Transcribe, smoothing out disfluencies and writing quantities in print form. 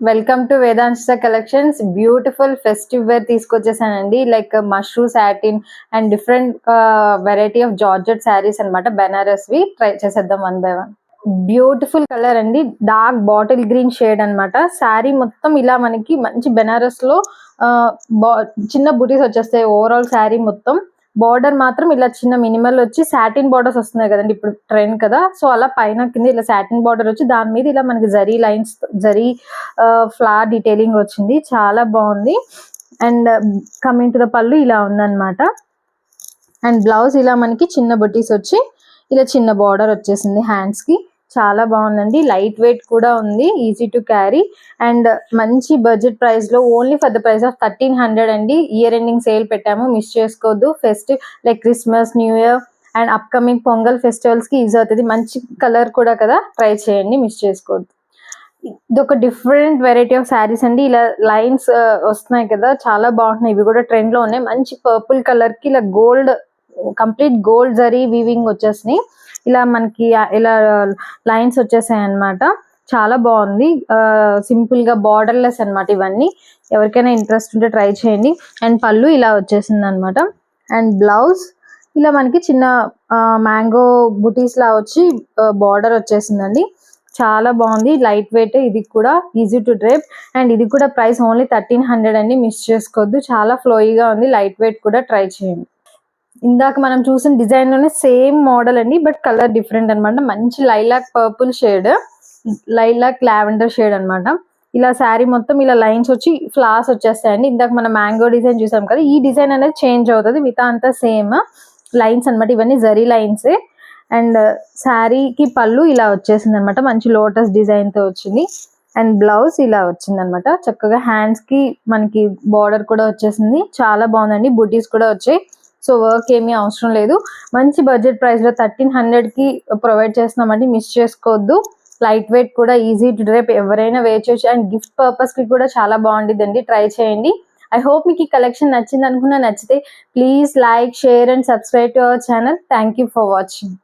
Welcome to Vedansha collections. Beautiful festive wear తీసుకొచ్చేసానండి. Like mashru satin and different variety of georgette saris అనమాట. Banaras we try చేసేద్దాం one by one. Beautiful colour అండి, dark bottle green shade అనమాట. శారీ మొత్తం ఇలా మనకి మంచి బెనారస్ లో చిన్న బుటీస్ వచ్చేస్తాయి. ఓవరాల్ శారీ మొత్తం బార్డర్ మాత్రం ఇలా చిన్న మినిమల్ వచ్చి సాటిన్ బార్డర్స్ వస్తున్నాయి కదండి, ఇప్పుడు ట్రెండ్ కదా. సో అలా పైన కింద ఇలా సాటిన్ బార్డర్ వచ్చి దాని మీద ఇలా మనకి zari lines, zari flower detailing వచ్చింది. చాలా బాగుంది. అండ్ కమింగ్ టు ద పళ్ళు ఇలా ఉందన్నమాట. అండ్ బ్లౌజ్ ఇలా మనకి చిన్న బుటీస్ వచ్చి ఇలా చిన్న బార్డర్ వచ్చేసింది హ్యాండ్స్ కి. చాలా బాగుందండి. లైట్ వెయిట్ కూడా ఉంది, ఈజీ టు క్యారీ అండ్ మంచి బడ్జెట్ ప్రైస్ లో only for the price of 1300 అండి. ఇయర్ ఎండింగ్ సేల్ పెట్టాము, మిస్ చేసుకోవద్దు. Festive like Christmas, new year and upcoming pongal festivals కి యూజ్ అవుతుంది. మంచి కలర్ కూడా కదా, ట్రై చేయండి, మిస్ చేసుకోవద్దు. ఇది ఒక డిఫరెంట్ వెరైటీ ఆఫ్ శారీస్ అండి. ఇలా లైన్స్ వస్తున్నాయి కదా, చాలా బాగుంటున్నాయి. ఇవి కూడా ట్రెండ్ లో ఉన్నాయి. మంచి పర్పుల్ కలర్ కి ఇలా gold, complete gold zari weaving వచ్చేసినాయి. ఇలా మనకి ఇలా లైన్స్ వచ్చేసాయి అన్నమాట. చాలా బాగుంది. సింపుల్ గా బార్డర్ లెస్ అనమాట. ఇవన్నీ ఎవరికైనా ఇంట్రెస్ట్ ఉంటే ట్రై చేయండి. అండ్ పళ్ళు ఇలా వచ్చేసింది అనమాట. అండ్ బ్లౌజ్ ఇలా మనకి చిన్న మ్యాంగో బుటీస్ లా వచ్చి బార్డర్ వచ్చేసిందండి. చాలా బాగుంది. లైట్ వెయిట్, ఇది కూడా ఈజీ టు డ్రేప్. అండ్ ఇది కూడా ప్రైస్ ఓన్లీ 1300 అండి, మిస్ చేసుకోవద్దు. చాలా ఫ్లోయిగా ఉంది, లైట్ వెయిట్ కూడా ట్రై చేయండి. ఇందాక మనం చూసిన డిజైన్ లోనే సేమ్ మోడల్ అండి, బట్ కలర్ డిఫరెంట్ అనమాట. మంచి lilac purple shade, lilac lavender shade అనమాట. ఇలా శారీ మొత్తం ఇలా లైన్స్ వచ్చి ఫ్లవర్స్ వచ్చేస్తాయండి. ఇందాక మనం మ్యాంగో డిజైన్ చూసాం కదా, ఈ డిజైన్ అనేది చేంజ్ అవుతుంది. మిగతా అంతా సేమ్ లైన్స్ అనమాట. ఇవన్నీ జరీ లైన్స్. అండ్ శారీకి పళ్ళు ఇలా వచ్చేసింది అనమాట. మంచి లోటస్ డిజైన్ తో వచ్చింది. అండ్ బ్లౌజ్ ఇలా వచ్చింది అనమాట. చక్కగా హ్యాండ్స్ కి మనకి బార్డర్ కూడా వచ్చేసింది. చాలా బాగుందండి. బుటీస్ కూడా వచ్చాయి. సో వర్క్ ఏమీ అవసరం లేదు. మంచి బడ్జెట్ ప్రైస్ లో 1300 కి ప్రొవైడ్ చేస్తున్నామండి, మిస్ చేసుకోవద్దు. లైట్ వెయిట్ కూడా, ఈజీ టు డ్రేప్, ఎవరైనా వేర్ చేయొచ్చు. అండ్ గిఫ్ట్ పర్పస్ కి కూడా చాలా బాగుంటుందండి, ట్రై చేయండి. ఐ హోప్ మీకు ఈ కలెక్షన్ నచ్చింది అనుకున్నా. నచ్చితే please like, share and subscribe to our channel. Thank you for watching.